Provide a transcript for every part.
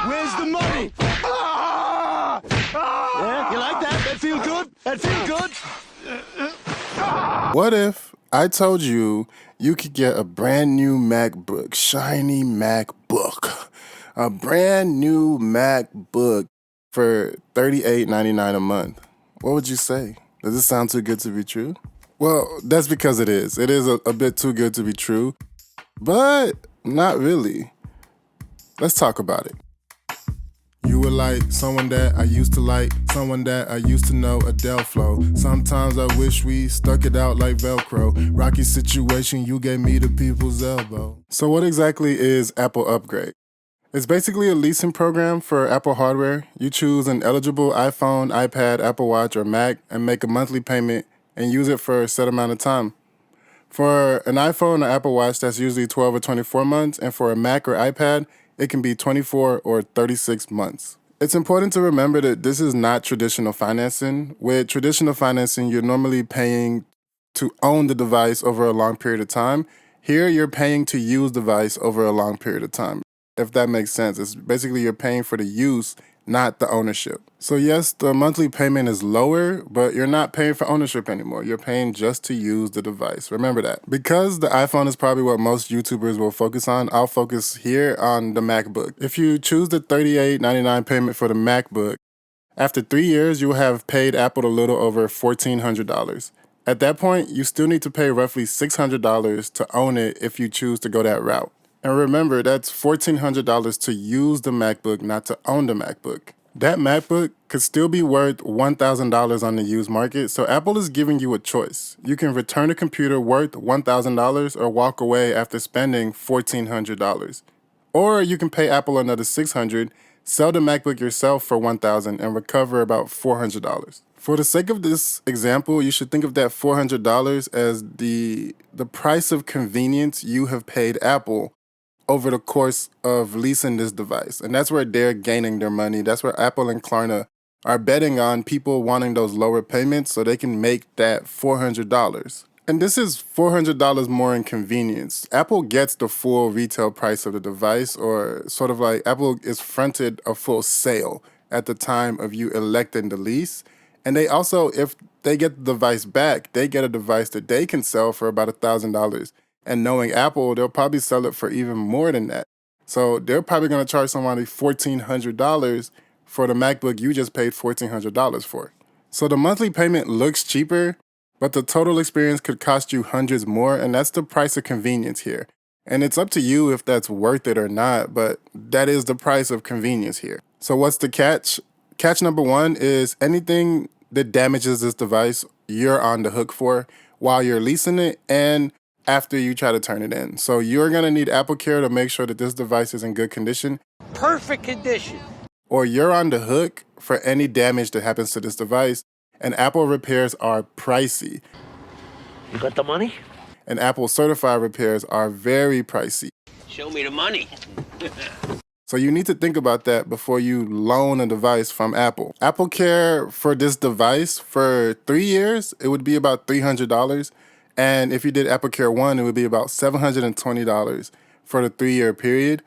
Where's the money? Yeah, you like that? That feel good? That feel good? What if I told you you could get a brand new MacBook, shiny MacBook, a brand new MacBook for $38.99 a month? What would you say? Does it sound too good to be true? Well, that's because it is. It is a bit too good to be true, but not really. Let's talk about it. You were like someone that I used to like, someone that I used to know, Adele flow. Sometimes I wish we stuck it out like Velcro. Rocky situation, you gave me the people's elbow. So what exactly is Apple Upgrade? It's basically a leasing program for Apple hardware. You choose an eligible iPhone, iPad, Apple Watch, or Mac and make a monthly payment and use it for a set amount of time. For an iPhone or Apple Watch, that's usually 12 or 24 months, and for a Mac or iPad, it can be 24 or 36 months. It's important to remember that this is not traditional financing. With traditional financing, you're normally paying to own the device over a long period of time. Here, you're paying to use the device over a long period of time. If that makes sense, it's basically you're paying for the use, not the ownership. So yes, the monthly payment is lower, but you're not paying for ownership anymore. You're paying just to use the device. Remember that. Because the iPhone is probably what most YouTubers will focus on, I'll focus here on the MacBook. If you choose the $38.99 payment for the MacBook, after 3 years, you will have paid Apple a little over $1,400. At that point, you still need to pay roughly $600 to own it if you choose to go that route. And remember, that's $1,400 to use the MacBook, not to own the MacBook. That MacBook could still be worth $1,000 on the used market, so Apple is giving you a choice. You can return a computer worth $1,000 or walk away after spending $1,400. Or you can pay Apple another $600, sell the MacBook yourself for $1,000 and recover about $400. For the sake of this example, you should think of that $400 as the price of convenience you have paid Apple over the course of leasing this device. And that's where they're gaining their money. That's where Apple and Klarna are betting on people wanting those lower payments so they can make that $400. And this is $400 more in convenience. Apple gets the full retail price of the device, or sort of like Apple is fronted a full sale at the time of you electing the lease. And they also, if they get the device back, they get a device that they can sell for about $1,000. And knowing Apple, they'll probably sell it for even more than that. So they're probably going to charge somebody $1,400 for the MacBook you just paid $1,400 for. So the monthly payment looks cheaper, but the total experience could cost you hundreds more, and that's the price of convenience here. And it's up to you if that's worth it or not, but that is the price of convenience here. So what's the catch? Catch number one is anything that damages this device, you're on the hook for while you're leasing it and after you try to turn it in. So you're gonna need AppleCare to make sure that this device is in good condition. Perfect condition. Or you're on the hook for any damage that happens to this device, and Apple repairs are pricey. You got the money? And Apple certified repairs are very pricey. Show me the money. So you need to think about that before you loan a device from Apple. AppleCare for this device for 3 years, it would be about $300. And if you did AppleCare 1, it would be about $720 for the 3-year period.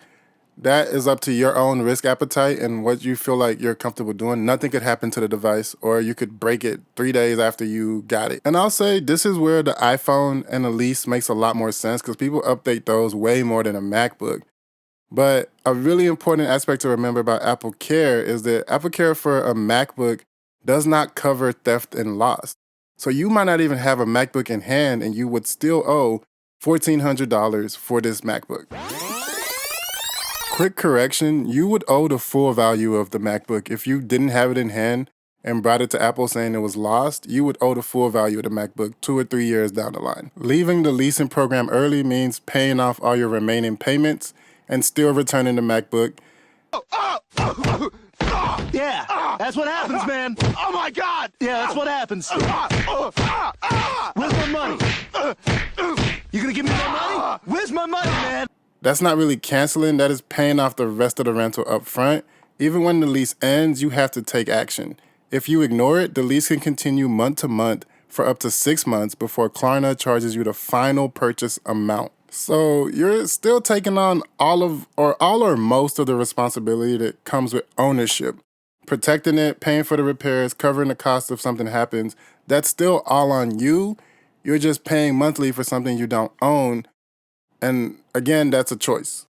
That is up to your own risk appetite and what you feel like you're comfortable doing. Nothing could happen to the device, or you could break it 3 days after you got it. And I'll say this is where the iPhone and the lease makes a lot more sense because people update those way more than a MacBook. But a really important aspect to remember about AppleCare is that AppleCare for a MacBook does not cover theft and loss. So you might not even have a MacBook in hand and you would still owe $1,400 for this MacBook. Quick correction, you would owe the full value of the MacBook. If you didn't have it in hand and brought it to Apple saying it was lost, you would owe the full value of the MacBook 2 or 3 years down the line. Leaving the leasing program early means paying off all your remaining payments and still returning the MacBook. Yeah, that's what happens, man. Oh my God! Yeah, that's what happens. Where's my money? You gonna give me my money? Where's my money, man? That's not really canceling, that is paying off the rest of the rental up front. Even when the lease ends, you have to take action. If you ignore it, the lease can continue month to month for up to 6 months before Klarna charges you the final purchase amount. So you're still taking on all or most of the responsibility that comes with ownership. Protecting it, paying for the repairs, covering the cost if something happens. That's still all on you. You're just paying monthly for something you don't own. And again, that's a choice.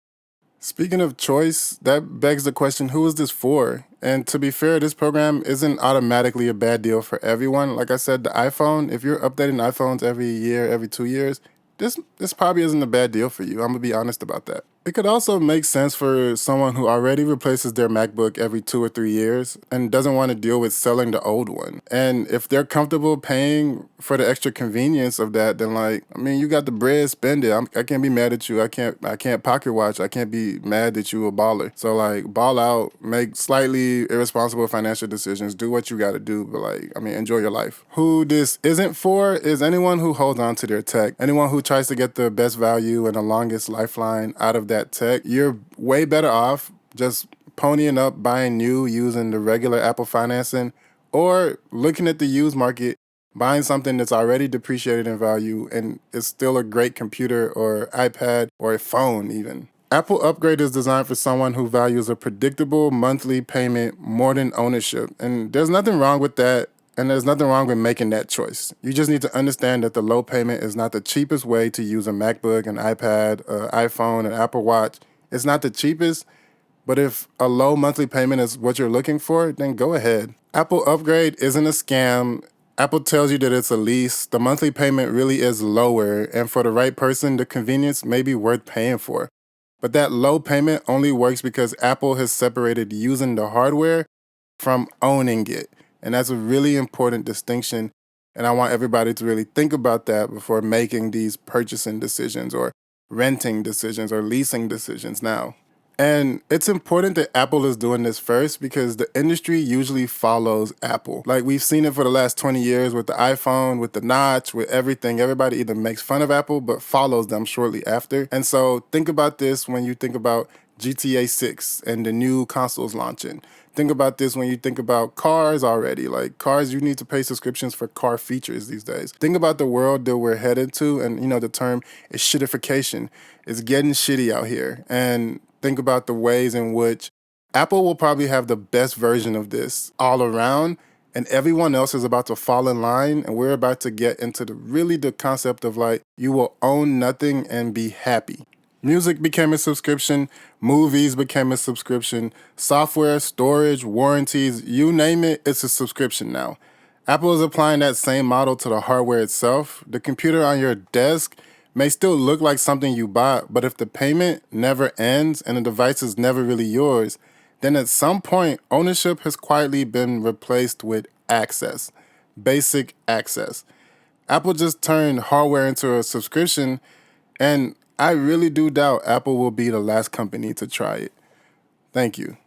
Speaking of choice, that begs the question, who is this for? And to be fair, this program isn't automatically a bad deal for everyone. Like I said, the iPhone, if you're updating iPhones every year, every 2 years, this probably isn't a bad deal for you. I'm gonna be honest about that. It could also make sense for someone who already replaces their MacBook every 2 or 3 years and doesn't want to deal with selling the old one. And if they're comfortable paying for the extra convenience of that, then like, I mean, you got the bread, spend it. I can't be mad at you. I can't pocket watch. I can't be mad that you a baller. So like, ball out, make slightly irresponsible financial decisions, do what you got to do, but like, I mean, enjoy your life. Who this isn't for is anyone who holds on to their tech, anyone who tries to get the best value and the longest lifeline out of that tech. You're way better off just ponying up, buying new, using the regular Apple financing, or looking at the used market, buying something that's already depreciated in value and is still a great computer or iPad or a phone even. Apple Upgrade is designed for someone who values a predictable monthly payment more than ownership. And there's nothing wrong with that. And there's nothing wrong with making that choice. You just need to understand that the low payment is not the cheapest way to use a MacBook, an iPad, an iPhone, an Apple Watch. It's not the cheapest, but if a low monthly payment is what you're looking for, then go ahead. Apple Upgrade isn't a scam. Apple tells you that it's a lease. The monthly payment really is lower, and for the right person, the convenience may be worth paying for. But that low payment only works because Apple has separated using the hardware from owning it. And that's a really important distinction. And I want everybody to really think about that before making these purchasing decisions or renting decisions or leasing decisions now. And it's important that Apple is doing this first because the industry usually follows Apple. Like we've seen it for the last 20 years with the iPhone, with the notch, with everything. Everybody either makes fun of Apple but follows them shortly after. And so think about this when you think about GTA 6 and the new consoles launching. Think about this when you think about cars already. Like cars, you need to pay subscriptions for car features these days. Think about the world that we're headed to, and the term is shittification. It's getting shitty out here. And think about the ways in which Apple will probably have the best version of this all around, and everyone else is about to fall in line, and we're about to get into the concept of like, you will own nothing and be happy. Music became a subscription, movies became a subscription, software, storage, warranties, you name it, it's a subscription now. Apple is applying that same model to the hardware itself. The computer on your desk may still look like something you bought, but if the payment never ends and the device is never really yours, then at some point, ownership has quietly been replaced with access, basic access. Apple just turned hardware into a subscription, and I really do doubt Apple will be the last company to try it. Thank you.